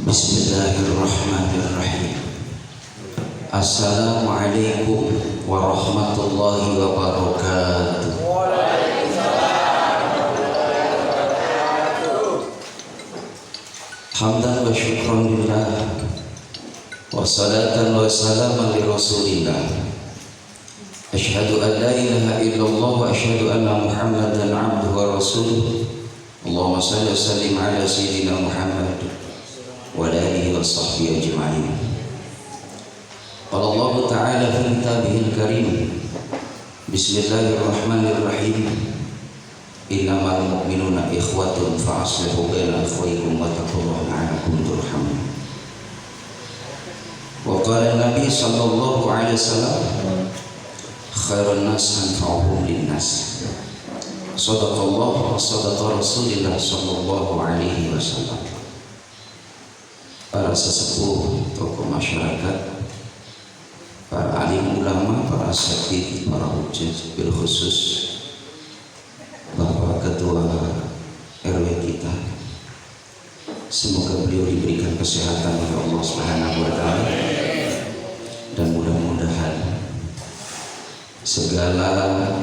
Bismillahirrahmanirrahim. Assalamualaikum warahmatullahi wabarakatuh. Hamdan wa syukran lillah wa salatan wa salaman li rasulillah. Asyhadu an la ilaha illallah wa asyhadu anna Muhammadan abduhu wa rasuluh. Allahumma salli wa sallim ala sayyidina Muhammad wa ala alihi wa sahbihi ajma'in. Qala Allah ta'ala fi kitabihil karim. Bismillahirrahmanirrahim. Innamal mu'minuna ikhwatun fa aslihu baina akhawaykum wa taqullaha la'allakum turhamun. Wa qala an-nabi sallallahu alaihi wasallam khairun nas anfa'uhum lin-nas. Shadaqallah wa shadaqa Rasulullah sallallahu alaihi wasallam. Para sesepuh, tokoh masyarakat, para alim ulama, para syekh, para hujjah, bil khusus Bapak Ketua RW kita, semoga beliau diberikan kesehatan oleh Allah Subhanahu wa taala, dan mudah-mudahan segala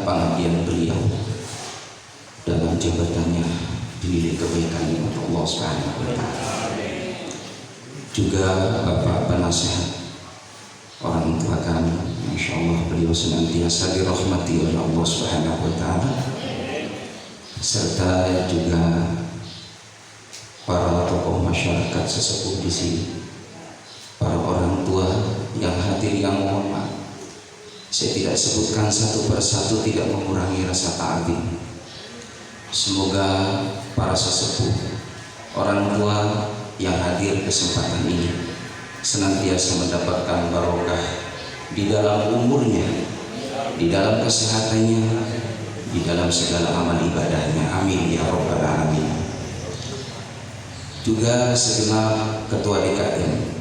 pengabdian beliau dalam jabatannya dinilai kebaikan oleh Allah Subhanahu wa taala. Juga Bapak penasehat orang tua kami, Masya Allah, beliau senantiasa dirahmati oleh Allah Subhanahu wa taala, serta juga para tokoh masyarakat sesepuh di sini, para orang tua yang hadir, yang mohon maaf saya tidak sebutkan satu persatu, tidak mengurangi rasa ta'zim. Semoga para sesepuh, orang tua yang hadir kesempatan ini senantiasa mendapatkan barokah di dalam umurnya, di dalam kesehatannya, di dalam segala amal ibadahnya. Amin ya rabbal alamin. Juga segenap ketua DKM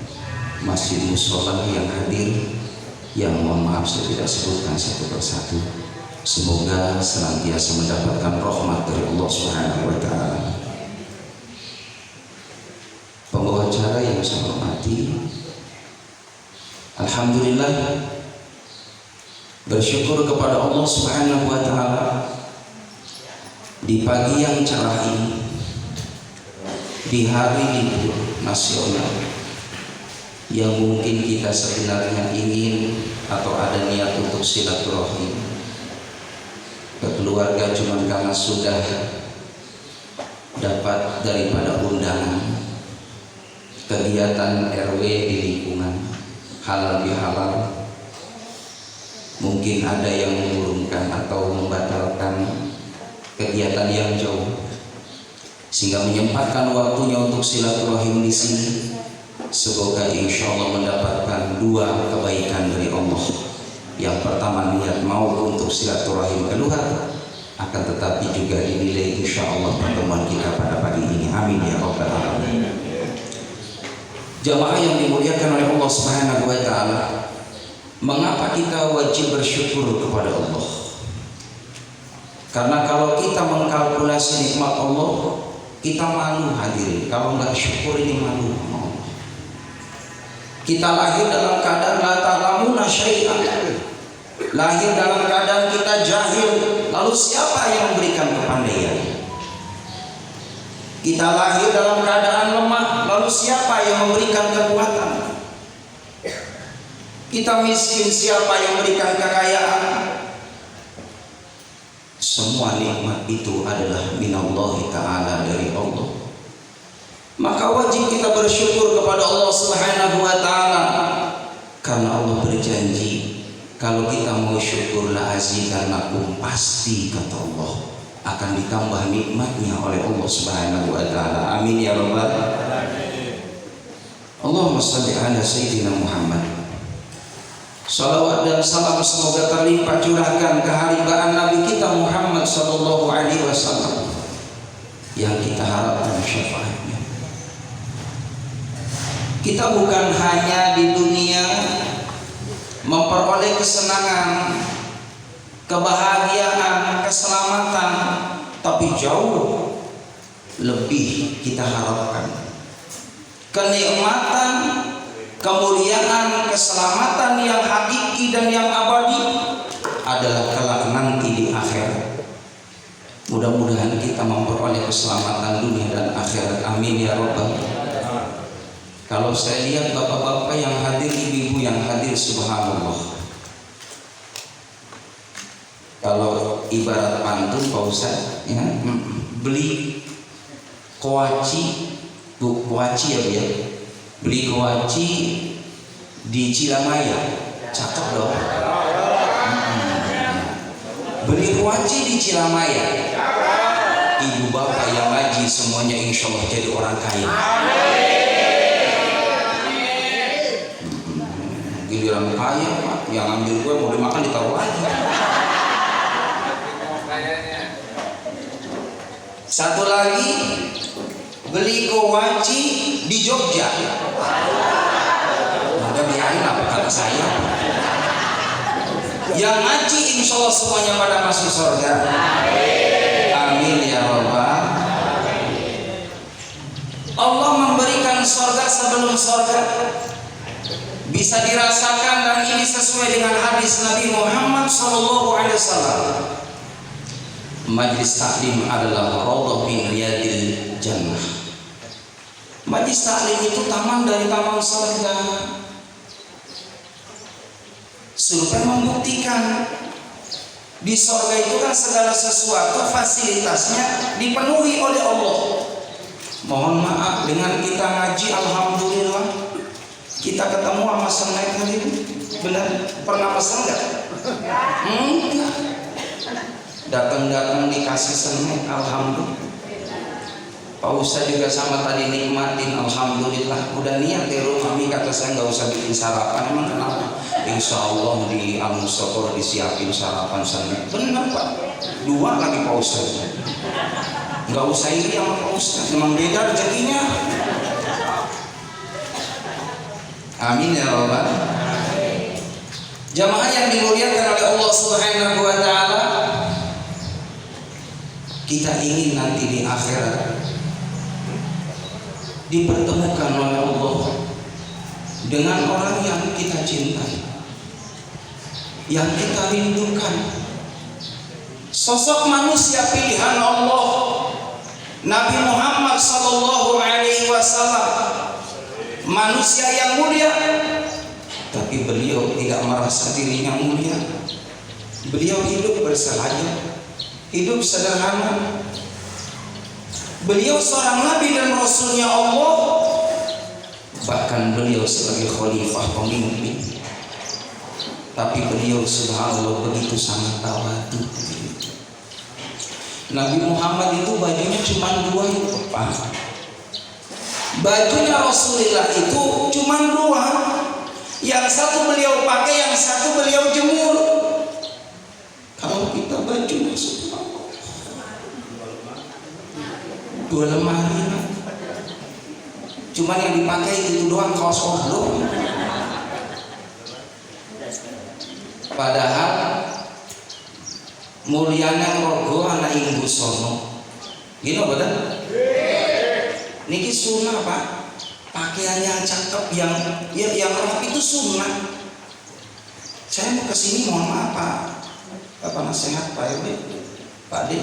Masjid Mushola yang hadir, yang mohon maaf saya tidak sebutkan satu persatu, semoga senantiasa mendapatkan rahmat dari Allah Subhanahu wa taala. Pembawa acara yang saya hormati, alhamdulillah, bersyukur kepada Allah Subhanahu wa taala di pagi yang cerah ini, di hari libur nasional yang mungkin kita sebenarnya ingin atau ada niat untuk silaturahim ke keluarga, cuma karena sudah dapat daripada undangan kegiatan RW di lingkungan halal bihalal, mungkin ada yang mengurungkan atau membatalkan kegiatan yang jauh, sehingga menyempatkan waktunya untuk silaturahim di sini. Semoga insya Allah mendapatkan dua kebaikan dari Allah. Yang pertama, niat mau untuk silaturahim keluar, akan tetapi juga dinilai insya Allah pertemuan kita pada pagi ini. Amin ya rabbal alamin. Jamaah yang dimuliakan oleh Allah Subhanahu wa taala, mengapa kita wajib bersyukur kepada Allah? Karena kalau kita mengkalkulasi nikmat Allah, kita malu hadirin. Kalau nggak syukur ini malu. Kita lahir dalam keadaan la ta'lamuna syai'an, lahir dalam keadaan kita jahil. Lalu siapa yang memberikan kepandaian? Kita lahir dalam keadaan lemah, lalu siapa yang memberikan kekuatan? Kita miskin, siapa yang memberikan kekayaan? Semua nikmat itu adalah minallahi ta'ala, dari Allah. Maka wajib kita bersyukur kepada Allah Subhanahu wa ta'ala, karena Allah berjanji kalau kita mau syukur la azidannakum, pasti kata Allah akan ditambah nikmatnya oleh Allah Subhanahu wa taala. Amin ya rabbal alamin. Allahumma shalli ala sayyidina Muhammad. Salawat dan salam semoga terlimpah curahkan keharibaan Nabi kita Muhammad sallallahu alaihi wasallam yang kita harapkan syafaatnya. Kita bukan hanya di dunia memperoleh kesenangan, kebahagiaan, keselamatan, tapi jauh lebih kita harapkan kenikmatan, kemuliaan, keselamatan yang hakiki dan yang abadi adalah kelak nanti di akhirat. Mudah-mudahan kita memperoleh keselamatan dunia dan akhirat. Amin ya rabbal alamin. Kalau saya lihat bapak-bapak yang hadir, ibu-ibu yang hadir, subhanallah. Kalau ibarat pantun Pak Ustaz, ya, beli kuaci, kuaci ya, beli kuaci di Cilamaya, cakep dong. Beli kuaci di Cilamaya, ibu bapak yang ngaji semuanya insya Allah jadi orang kaya. Giliran kaya Pak, yang ambil gue mau dimakan ditaruh lagi. Satu lagi, beli kuaci di Jogja. Udah biarin apa kata saya. Yang ngaji insya Allah semuanya pada masuk surga. Amin ya rabbal. Allah memberikan surga sebelum surga bisa dirasakan, dan ini sesuai dengan hadis Nabi Muhammad SAW. Majlis taklim adalah raudhah min riyadil jannah. Majlis taklim itu taman dari taman surga. Survei membuktikan di surga itu kan segala sesuatu fasilitasnya dipenuhi oleh Allah. Mohon maaf, dengan kita ngaji alhamdulillah kita ketemu sama senek kali ini. Benar? Pernah pesan enggak? Enggak. Datang-datang dikasih senek, alhamdulillah. Pak Ustaz juga sama tadi nikmatin, alhamdulillah. Udah niat di rumah, kata saya nggak usah bikin sarapan. Emang kenapa? Insya Allah di Al-Mustaqor disiapin sarapan senek. Benar Pak. 2 lagi Pak Ustaz. Nggak usah iri sama Pak Ustaz, memang beda rezekinya. Amin ya rabbal. Jamaah yang dimuliakan oleh Allah Subhanahu wa taala, kita ingin nanti di akhirat dipertemukan oleh Allah dengan orang yang kita cintai, yang kita rindukan. Sosok manusia pilihan Allah, Nabi Muhammad SAW, manusia yang mulia, tapi beliau tidak merasa dirinya mulia. Beliau hidup bersahaja, hidup sederhana. Beliau seorang nabi dan rasulnya Allah, bahkan beliau sebagai khalifah pemimpin, tapi beliau subhanallah begitu sangat tawadu. Nabi Muhammad itu bajunya cuma 2 itu Pak. Bajunya Rasulullah itu cuma 2. Yang satu beliau pakai, yang satu beliau jemur. Kalau kita bajunya subhanallah 2 lemari, cuman yang dipakai itu doang, kaos doang. Padahal mulyana rogo anak ibu sono, gini bener? Niki sunnah Pak, pakaiannya cakep, yang rapi itu sunnah. Saya mau kesini, mohon maaf Pak, apa nasihat Pak RW, Pak D,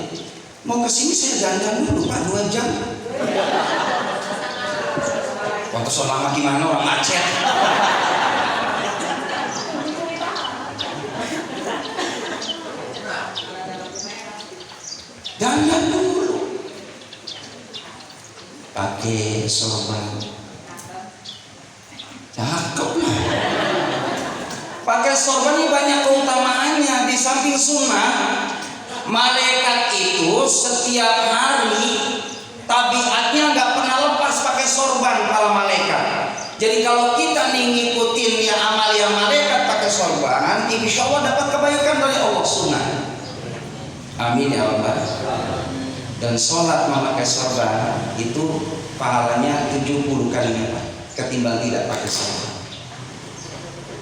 mau kesini saya dandan dulu Pak 2 jam. Waktu so lama gimana, orang macet. Dandan dulu, pakai sorban, cakep lah. Pakai sorban ini banyak keutamaannya. Di samping sunnah, malaikat itu setiap hari tabiatnya nggak pernah lepas pakai sorban para malaikat. Jadi kalau kita nih ngikutin ya amalia malaikat pakai sorban, insya Allah dapat kebaikan dari Allah, sunnah. Amin ya Allah. Dan sholat memakai sorban itu pahalanya 70 kali lipat ketimbang tidak pakai sorban.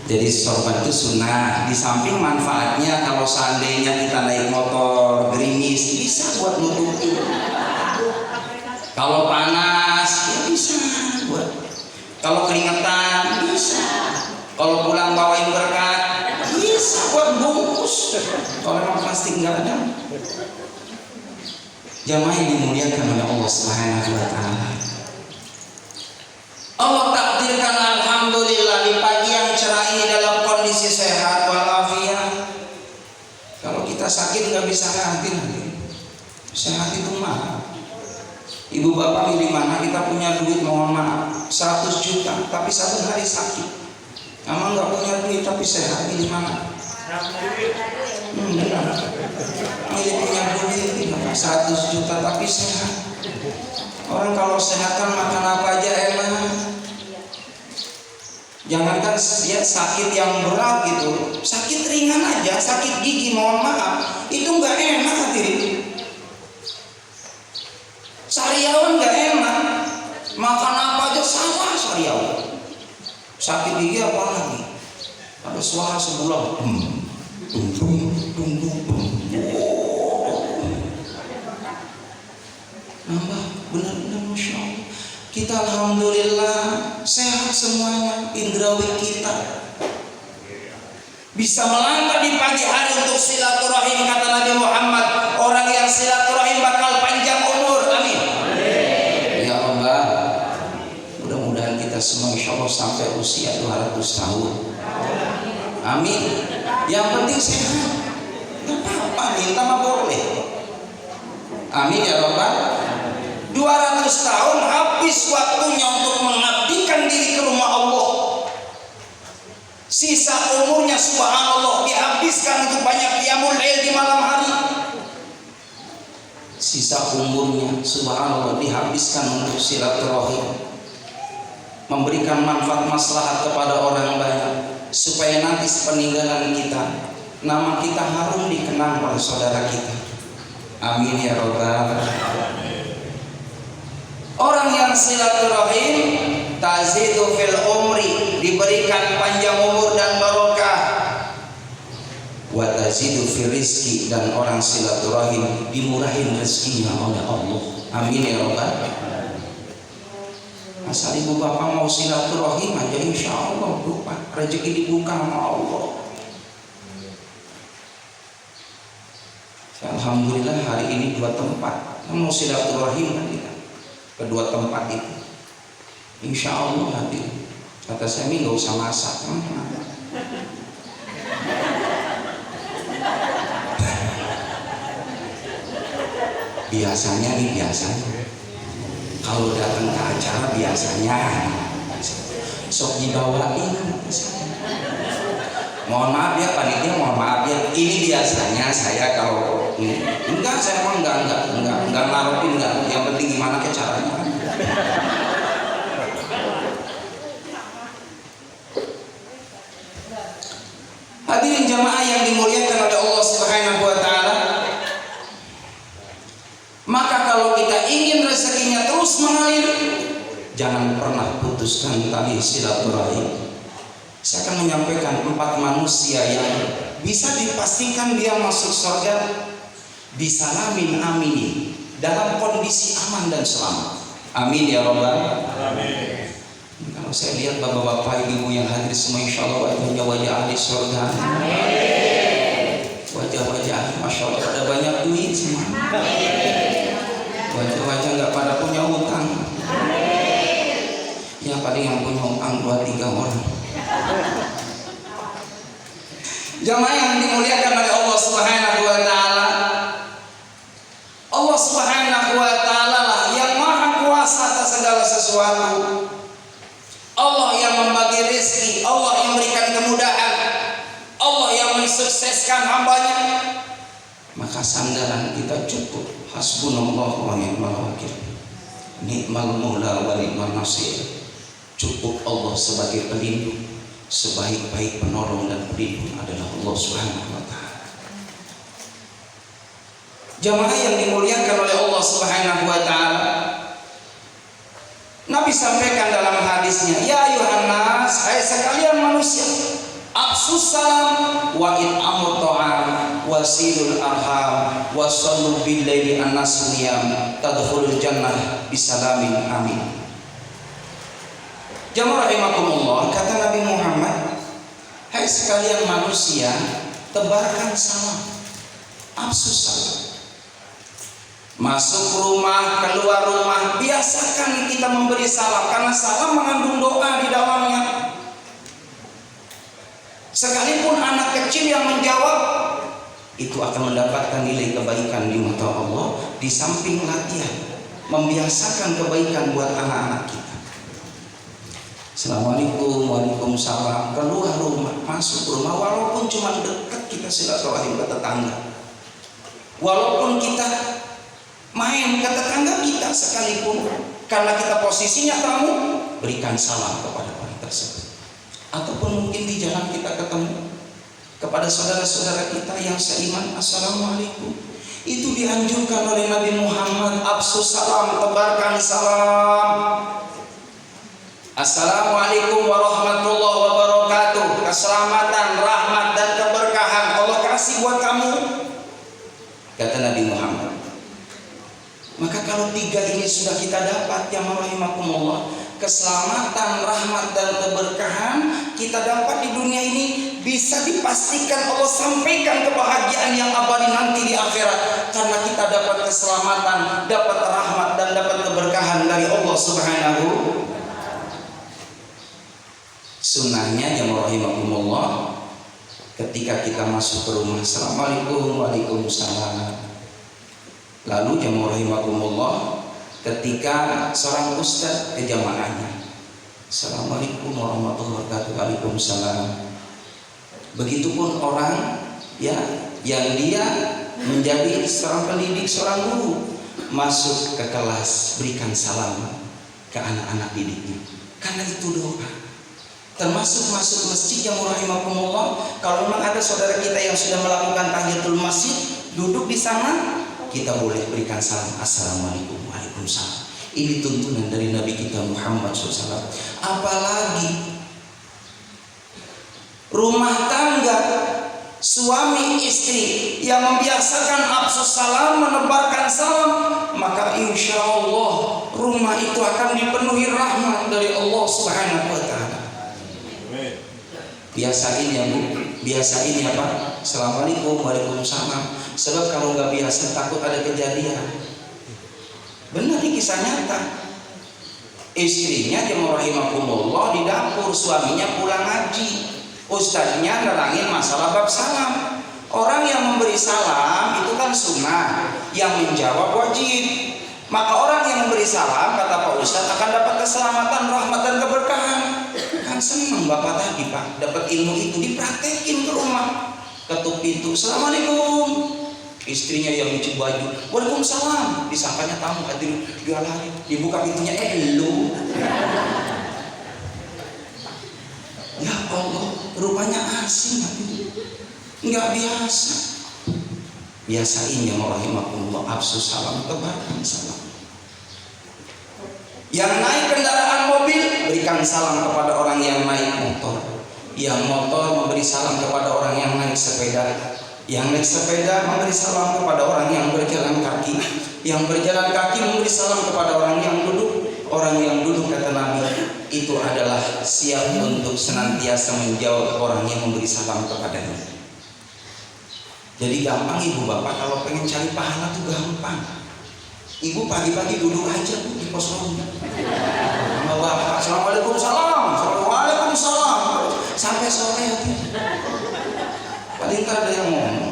Jadi sorban itu sunnah. Di samping manfaatnya, kalau seandainya kita naik motor gerimis, bisa buat nutupi. Kalau panas ya bisa buat Kalau keringetan bisa. Kalau pulang bawain berkat bisa buat bungkus. Kalau memang plastik nggak ada. Jamaah yang dimuliakan oleh Allah Subhanahu wa taala. Allah takdirkan alhamdulillah di pagi yang cerah ini dalam kondisi sehat walafiat. Kalau kita sakit nggak bisa hadir. Sehat itu mahal. Ibu bapak milih mana, kita punya duit mohon maaf 100 juta tapi satu hari sakit. Kamu nggak punya duit tapi sehat, milih mana? Milih punya duit 100 juta tapi sehat. Orang kalau sehat kan makan apa aja enak. Jangankan ya, sakit yang berat gitu, sakit ringan aja, sakit gigi mohon maaf itu nggak enak hadirin. Sariawan nggak enak, makan apa aja sama sariawan. Sakit gigi apa lagi? Ada suara sebelah, nambah benar-benar masya Allah. Kita alhamdulillah sehat semuanya, indrawi kita bisa melangkah di pagi hari untuk silaturahim. Kata Nabi Muhammad, orang yang silaturahim bakal panjang umur. Amin. Ya Allah, mudah-mudahan kita semua insya Allah sampai usia 200 tahun. Amin. Yang penting sehat. Gak apa-apa, minta mah boleh. Amin ya Rabbal. 200 tahun habis waktunya untuk mengabdikan diri ke rumah Allah. Sisa umurnya subhanallah dihabiskan untuk banyak qiyamul lail di malam hari. Sisa umurnya subhanallah dihabiskan untuk silaturahim, memberikan manfaat maslahat kepada orang banyak, supaya nanti sepeninggalan kita nama kita harum dikenang oleh saudara kita. Amin ya Rabbal. Orang yang silaturahim tazidu fil umri, diberikan panjang umur dan barokah. Wa tazidu fil rizki, dan orang silaturahim dimurahin rezekinya oleh Allah. Amin ya Rabbal. Asal ibu bapak mau silaturahim aja insya Allah lupa rezeki dibuka sama Allah. Alhamdulillah hari ini 2 tempat mau silaturahim kan kita. Kedua tempat itu insya Allah hadir. Kata saya nggak usah masak. Biasanya kalau datang ke acara biasanya sok dibawain. Mohon maaf ya panitia, mohon maaf ya, ini biasanya saya kalau enggak, saya emang enggak ngarepin, enggak, yang penting gimana ke caranya. Hadirin jamaah yang dimuliakan oleh Allah Subhanahu wa taala, maka kalau kita ingin rezekinya terus mengalir, jangan pernah putuskan tali silaturahim. Saya akan menyampaikan 4 manusia yang bisa dipastikan dia masuk surga bisalamin aminin, dalam kondisi aman dan selamat. Amin ya Rabbal. Amin. Kalau saya lihat bapak-bapak ibu yang hadir semua insya Allah wajahnya wajah ahli surga. Amin. Wajah-wajah masya Allah pada banyak duit semua. Amin. Wajah-wajah nggak pada punya utang. Amin. Ya paling yang punya utang 2-3 orang. Jamaah yang dimuliakan oleh Allah Subhanahu wa taala. Allah Subhanahu wa taala lah yang maha kuasa atas segala sesuatu. Allah yang membagi rezeki, Allah yang memberikan kemudahan, Allah yang mensukseskan hambanya. Maka sandaran kita cukup hasbunallah wa ni'mal wakil, ni'mal maula wa ni'mal nasir. Cukup Allah sebagai pelindung, sebaik-baik penolong dan pelindung adalah Allah Subhanahu wa taala. Jamaah yang dimuliakan oleh Allah Subhanahu wa taala, Nabi sampaikan dalam hadisnya, ya ayuhan nas, hai sekalian manusia, afsus salam wa it'amut ta'am wa silul arham wa sallu bil laili an-nas niyam tadkhulul jannah bisalamin amin. Jamaah rahimakumullah, kata Nabi Muhammad, hai sekalian manusia, tebarkan salam, absus salam. Masuk rumah, keluar rumah, biasakan kita memberi salam, karena salam mengandung doa di dalamnya. Sekalipun anak kecil yang menjawab, itu akan mendapatkan nilai kebaikan di mata Allah, di samping latihan membiasakan kebaikan buat anak-anak kita. Assalamualaikum, waalaikumsalam. Keluar rumah, masuk rumah, walaupun cuma dekat kita silaturahim ke tetangga, walaupun kita main ke tetangga kita sekalipun, karena kita posisinya tamu, berikan salam kepada orang tersebut. Ataupun mungkin di jalan kita ketemu kepada saudara-saudara kita yang seiman, assalamualaikum. Itu dianjurkan oleh Nabi Muhammad, absus salam, tebarkan salam. Assalamualaikum warahmatullahi wabarakatuh. Keselamatan, rahmat dan keberkahan Allah kasih buat kamu, kata Nabi Muhammad. Maka kalau tiga ini sudah kita dapat, ya rahimakumullah, keselamatan, rahmat dan keberkahan kita dapat di dunia ini, bisa dipastikan Allah sampaikan kebahagiaan yang abadi nanti di akhirat, karena kita dapat keselamatan, dapat rahmat dan dapat keberkahan dari Allah Subhanahu. Sunnahnya ya rahimakumullah, ketika kita masuk ke rumah, assalamualaikum, waalaikumsalam. Lalu jamaah rahimakumullah, ketika seorang ustaz ke jamaahnya, assalamualaikum warahmatullahi wabarakatuh, waalaikumsalam. Begitupun orang ya yang dia menjadi seorang pendidik, seorang guru, masuk ke kelas, berikan salam ke anak-anak didiknya, karena itu doa. Termasuk masuk masjid yang rahimakumullah, kalau memang ada saudara kita yang sudah melakukan tahiyatul masjid, duduk di sana, kita boleh berikan salam, assalamualaikum, waalaikumsalam. Ini tuntunan dari Nabi kita Muhammad SAW. Apalagi rumah tangga, suami istri yang membiasakan absus salam, menebarkan salam, maka insya Allah rumah itu akan dipenuhi rahmat dari Allah Subhanahu wa Ta'ala. Biasain ya Bu, biasain ya Pak, assalamualaikum, waalaikumsalam. Sebab kalau nggak biasa takut ada kejadian. Benar, ini kisah nyata. Istrinya jemaah rahimakumullah di dapur, suaminya pulang ngaji, ustaznya nerangin masalah bab salam. Orang yang memberi salam itu kan sunnah, yang menjawab wajib. Maka orang yang memberi salam, kata Pak Ustaz, akan dapat keselamatan, rahmat dan keberkahan. Kan senang Bapak tadi Pak, dapat ilmu itu, dipraktekin ke rumah. Ketuk pintu, assalamualaikum. Istrinya yang nyuci baju, waalaikumsalam. Disangkanya tamu hadir, dia lari, dibuka pintunya, lu. Ya Allah, rupanya asing itu, nggak biasa. Biasain yang rahimakumullah, absus salam, tebarkan salam. Yang naik kendaraan mobil, berikan salam kepada orang yang naik motor. Yang motor memberi salam kepada orang yang naik sepeda. Yang naik sepeda memberi salam kepada orang yang berjalan kaki. Yang berjalan kaki memberi salam kepada orang yang duduk. Orang yang duduk, kata Nabi, itu adalah siap untuk senantiasa menjawab orang yang memberi salam kepadanya. Jadi gampang ibu bapak kalau pengen cari pahala tuh gampang. Ibu pagi-pagi duduk aja Bu, di pos ronda. Sama bapak, assalamualaikum, waalaikumsalam, sampai sore aja. Paling nggak ada yang ngomong.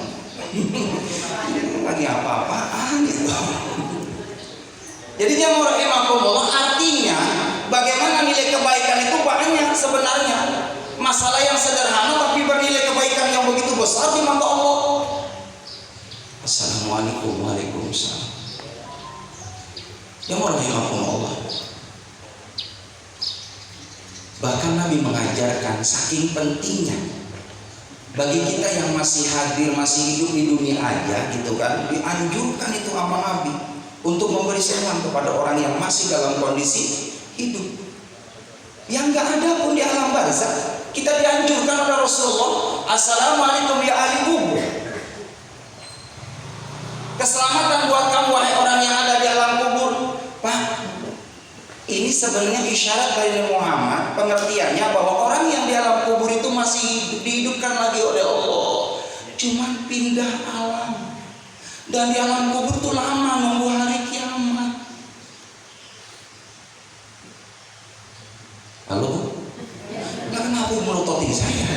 Lagi apa-apaan gitu. Jadi jamaah rahimakumullah, artinya bagaimana nilai kebaikan itu banyak sebenarnya. Masalah yang sederhana tapi bernilai kebaikan yang begitu besar di mata Allah. Assalamualaikum, waalaikumsalam. Jamaah rahimakumullah. Bahkan Nabi mengajarkan saking pentingnya bagi kita yang masih hadir, masih hidup di dunia aja gitu kan, dianjurkan itu sama Nabi untuk memberi salam kepada orang yang masih dalam kondisi hidup, yang nggak ada pun di alam barzakh. Kita dianjurkan oleh Rasulullah, assalamualaikum ya ahli kubur. Keselamatan buat kamu wahai orang yang ada di alam kubur. Pak, Ini sebenarnya isyarat dari Muhammad, pengertiannya bahwa orang yang di alam kubur itu masih dihidupkan lagi oleh Allah, cuman pindah alam. Dan di alam kubur itu lama nunggu hari kiamat. Halo? Nggak kenapa melototin saya?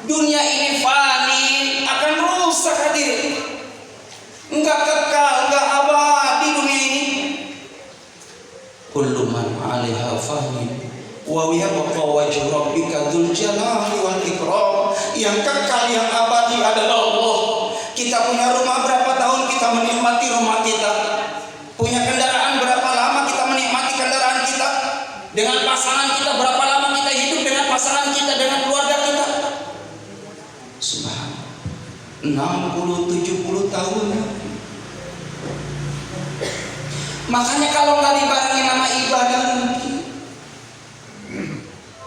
Dunia ini fani, akan rusak hadirin. Enggak kekal, enggak abadi dunia ini. Kullu man 'alaiha fanin wa yabqa wajhu rabbika dzul jalali wal ikram. Yang kekal, yang abadi adalah Allah. Kita punya rumah berapa tahun kita menikmati rumah kita. Punya kendaraan berapa lama kita menikmati kendaraan kita. Dengan pasangan kita berapa lama kita hidup dengan pasangan kita, dengan keluarga kita. Subhanallah, 60-70 tahun. Makanya kalau nggak dibarengi nama ibadah mungkin.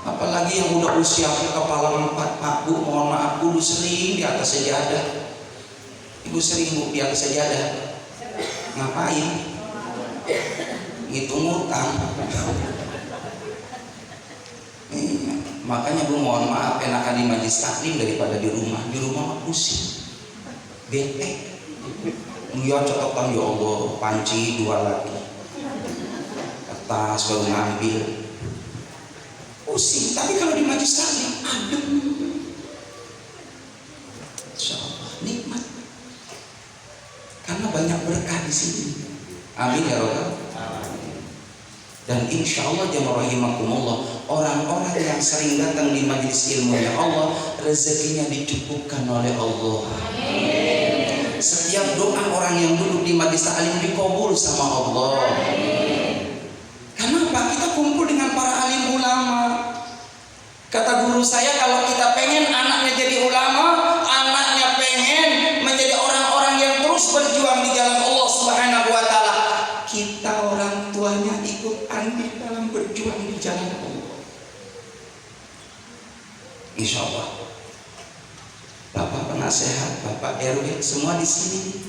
Apalagi yang udah usia kepala 4, Pak Bu, mohon maaf, dulu sering di atas sejadah. Ibu sering Bu di atas sejadah. Ngapain? Ngitung utang. Makanya Bu mohon maaf, enakan di majlis taklim daripada di rumah. Di rumah pusing, bete. Dia catatan, ya Allah, panci 2 lagi, atas baru ngambil, pusing. Tapi kalau di majlis taklim adem, insya Allah nikmat, karena banyak berkah di sini. Amin ya Rabbal. Dan insya Allah jamaah rahimakumullah, orang-orang yang sering datang di majelis ilmunya Allah, rezekinya dicukupkan oleh Allah. Amin. Setiap doa orang yang duduk di majelis taklim dikabul sama Allah. Amin. Kenapa? Kita kumpul dengan para alim ulama. Kata guru saya, kalau kita pengen anaknya jadi ulama, anaknya pengen menjadi orang-orang yang terus berjuang di jalan Allah Subhanahu wa taala, kita orang tuanya ikut andil dalam berjuang di jalan Allah. Insya Allah, Bapak penasehat, Bapak RW, semua di sini.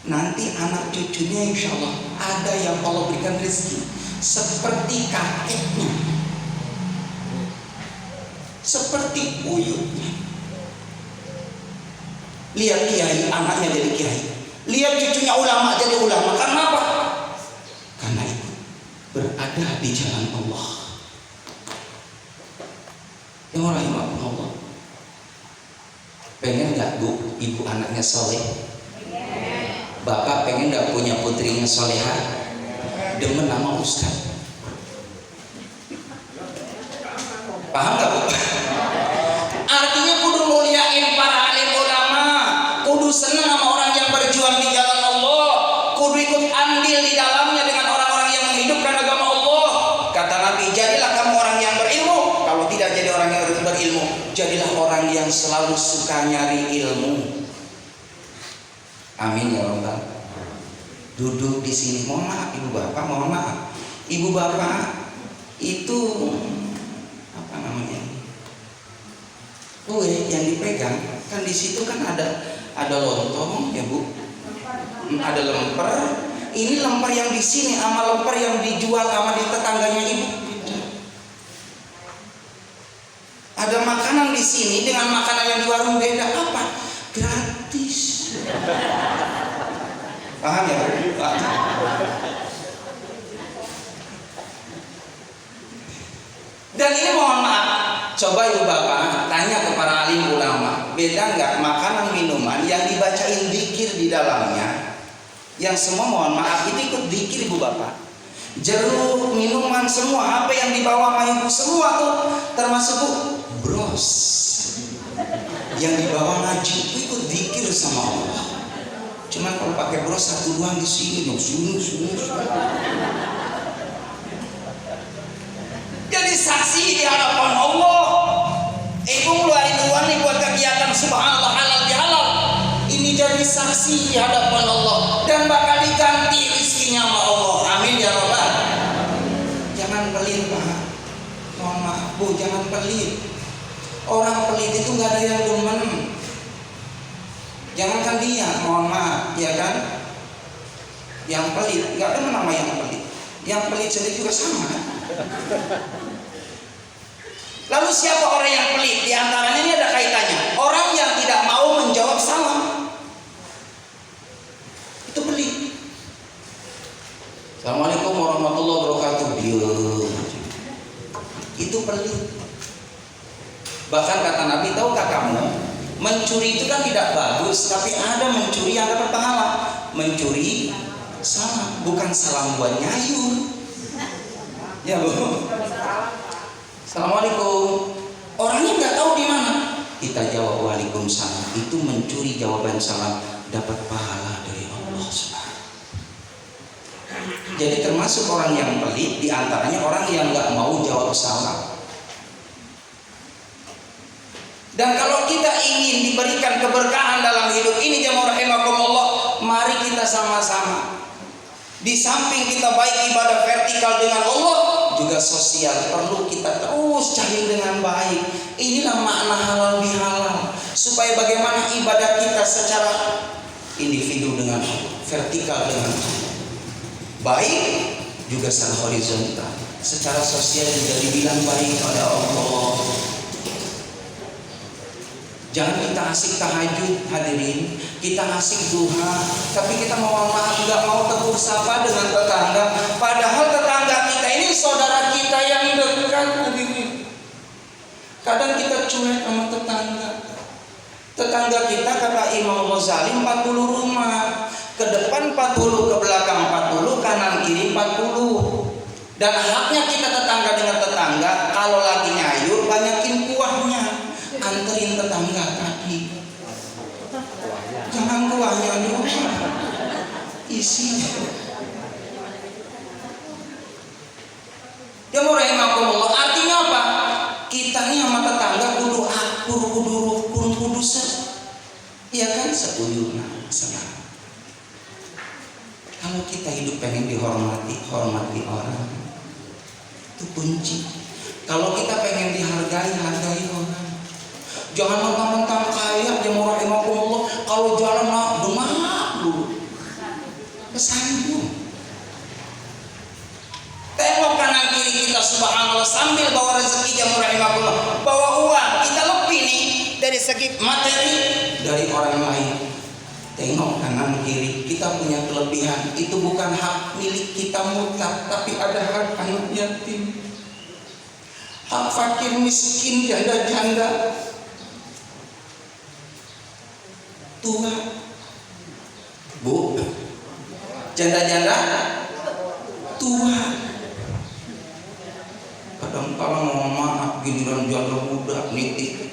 Nanti anak cucunya insya Allah ada yang Allah berikan rezeki seperti kakeknya, seperti buyutnya. Lihat kiai, anaknya jadi kiai. Lihat cucunya ulama jadi ulama. Karena apa? Karena itu berada di jalan Allah. Yang rahimahullah. Pengen nggak Bu, ibu anaknya soleh? Bapak pengen nggak punya putrinya solehah? Demen nama Ustaz. Paham nggak Bu? Artinya kudu muliain para alim ulama, kudu senang sama orang yang berjuang di jalan Allah, kudu ikut andil di dalamnya dengan orang-orang yang menghidupkan agama Allah. Kata Nabi, jadilah kamu orang yang berilmu. Kalau tidak jadi orang yang berilmu, jadilah orang yang selalu suka nyari ilmu. Amin ya Allah. Duduk di sini, mohon maaf ibu bapak, mohon maaf. Ibu bapak itu apa namanya? Kue yang dipegang kan di situ kan ada lontong ya Bu, ada lemper. Ini lemper yang di sini sama lemper yang dijual sama di tetangganya ibu. Ada makanan di sini dengan makanan yang di warung beda. Apa? Gratis. Paham ya Bu? Dan ini mohon maaf, coba ibu bapak tanya ke para alim ulama, beda nggak makanan minuman yang dibacain dzikir di dalamnya, yang semua mohon maaf itu ikut dzikir ibu bapak, jeruk, minuman semua apa yang dibawa sama ibu semua tuh termasuk Bu, bros yang dibawa ngaji itu ikut dzikir sama Allah. Cuman kalau pakai bros satu doang di sini dong, jadi saksi di hadapan Allah. Ibu ngeluarin uang nih buat kegiatan subhanallah halal bihalal. Ini jadi saksi di hadapan Allah dan bakal diganti rezekinya sama Allah. Amin ya Rabbal. Jangan pelit Pak. Mohon maaf Bu, jangan pelit. Orang pelit itu nggak ada yang demen. Jangankan dia, mohon maaf, ya kan? Yang pelit, nggak ada nama yang pelit. Yang pelit sendiri juga sama. Lalu siapa orang yang pelit? Di antaranya ini ada kaitannya. Orang yang tidak mau menjawab salam, itu pelit. Assalamualaikum warahmatullahi wabarakatuh. Itu pelit. Bahkan kata Nabi, tahukah kamu, mencuri itu kan tidak bagus, tapi ada mencuri yang dapat pahala. Mencuri salam, bukan salam buat nyayur. Ya Bu. Assalamualaikum. Orangnya nggak tahu di mana. Kita jawab waalaikumsalam. Itu mencuri jawaban salam, dapat pahala dari Allah Subhanahu. Jadi termasuk orang yang pelit, di antaranya orang yang nggak mau jawab salam. Dan kalau kita ingin diberikan keberkahan dalam hidup ini, jemaah rahimakumullah, mari kita sama-sama. Di samping kita baik ibadah vertikal dengan Allah, juga sosial perlu kita terus cari dengan baik. Inilah makna halal bihalal, supaya bagaimana ibadah kita secara individu dengan Allah, vertikal dengan Allah, baik juga secara horizontal, secara sosial juga dibilang baik oleh Allah. Jangan kita asik tahajud, hadirin, kita asik duha, tapi kita mohon maaf nggak mau tegur sapa dengan tetangga. Padahal tetangga kita ini saudara kita yang dekat, hadirin. Kadang kita cuek sama tetangga. Tetangga kita kata Imam Ghazali 40 rumah, ke depan 40, ke belakang 40, kanan kiri 40. Dan haknya kita tetangga dengan tetangga, kalau lagi nyayur banyakin kuahnya. Anterin tetangga tadi, jangan kuahnya doang, isinya. Ya rahimakumullah, artinya apa? Kita nih sama tetangga kudu akur, kudu rukun, kudu ya kan, seuyunan, senang. Kalau kita hidup pengen dihormati, hormati orang, itu kunci. Kalau kita pengen dihargai, hargai orang. Jangan mentang-mentang kaya, jemaah rahimakumullah, kalau jalan lah demam dulu, kesandung. Tengok kanan kiri kita, subhanallah, sambil bawa rezeki, jemaah rahimakumullah, bawa uang, kita lebih nih dari segi materi dari orang lain. Tengok kanan kiri, kita punya kelebihan. Itu bukan hak milik kita mutlak, tapi ada hak anak yatim, hak fakir miskin, janda-janda, tua, Bu, janda-janda tua. Kadang-kadang mohon maaf, giliran janda muda nitip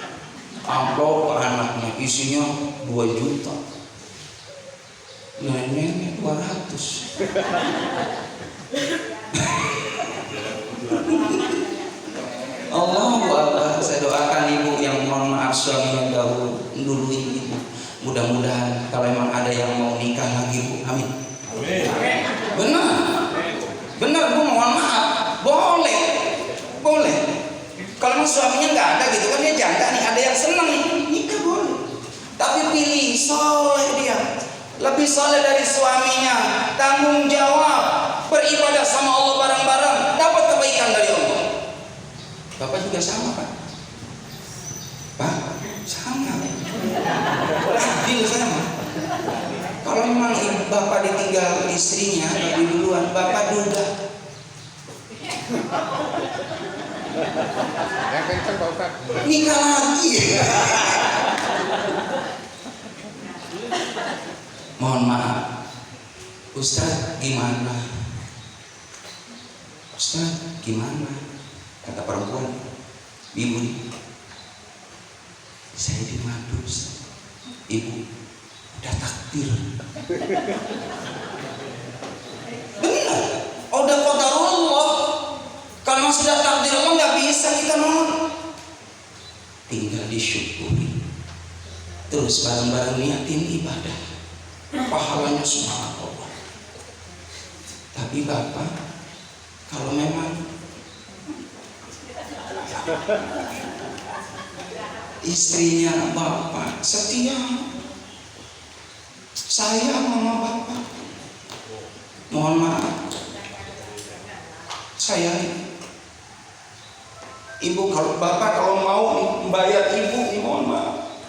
amplop ke anaknya, isinya 2 juta, neneknya 200. Allahu Akbar. Saya doakan ibu yang mohon maaf suaminya dulu ibu. Mudah-mudahan kalau memang ada yang mau nikah lagi, Bu, amin. Benar, benar Bu, mohon maaf, boleh. Kalau suaminya nggak ada gitu kan, dia janda nih, ada yang senang nih, nikah boleh. Tapi pilih soleh dia, lebih soleh dari suaminya, tanggung jawab, beribadah sama Allah bareng-bareng, dapat kebaikan dari Allah. Bapak juga sama Pak? Pak? Sama. Adil sama. Kalau memang bapak ditinggal istrinya lebih duluan, bapak duda. Nikah lagi. Mohon maaf, Ustaz gimana? Ustaz gimana? Kata perempuan, ibu, saya dimadu, ibu udah takdir. Benar, udah qadarullah. Kalau sudah takdir Allah nggak bisa kita mau, tinggal disyukuri. Terus bareng-bareng niatin ibadah, pahalanya subhanallah. Tapi bapak, kalau memang istrinya bapak setia, Saya mama bapak, mohon maaf. Saya ibu, kalau bapak kalau mau nih membayar ibu nih, mohon maaf.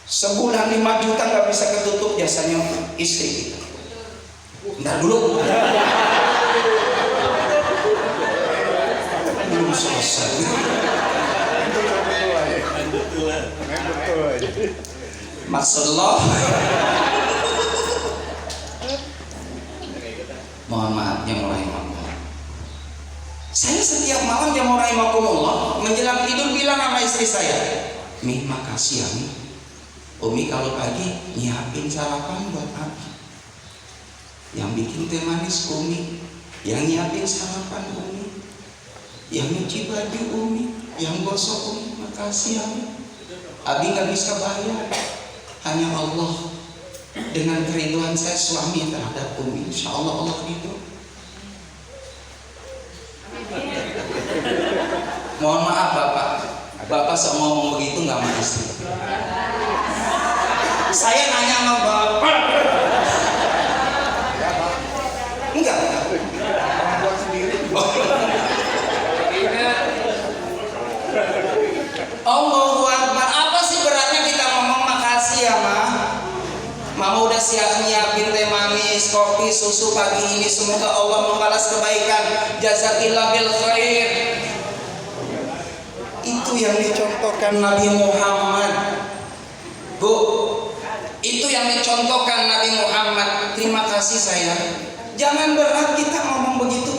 Sebulan 5 juta nggak bisa ketutup jasanya istri kita. Bentar dulu. Belum selesai. Maksudullah. Mohon maaf yang rahimakumullah. Saya setiap malam yang rahimakumullah menjelang tidur bilang sama istri saya, "Mi, makasih ya Mi. Umi kalau pagi nyiapin sarapan buat Abi. Yang bikin teh manis Umi, yang nyiapin sarapan Umi, yang nyuci baju Umi, yang gosok Umi. Makasih ya Mi. Abi nggak bisa bayar, hanya Allah dengan kerinduan saya suami terhadap Umi. Insya Allah Allah ridho." Mohon maaf Bapak sok ngomong begitu nggak sama istri. Saya nanya sama Bapak. Enggak. Buat sendiri. Allahu Akbar. Apa sih beratnya kita ngomong makasih ya Mama udah siap nyiapin teh manis, kopi, susu pagi ini. Semoga Allah membalas kebaikan. Jazakillah bil khair. Itu yang dicontohkan Nabi Muhammad. Bu, itu yang dicontohkan Nabi Muhammad. Terima kasih sayang. Jangan berat kita ngomong begitu.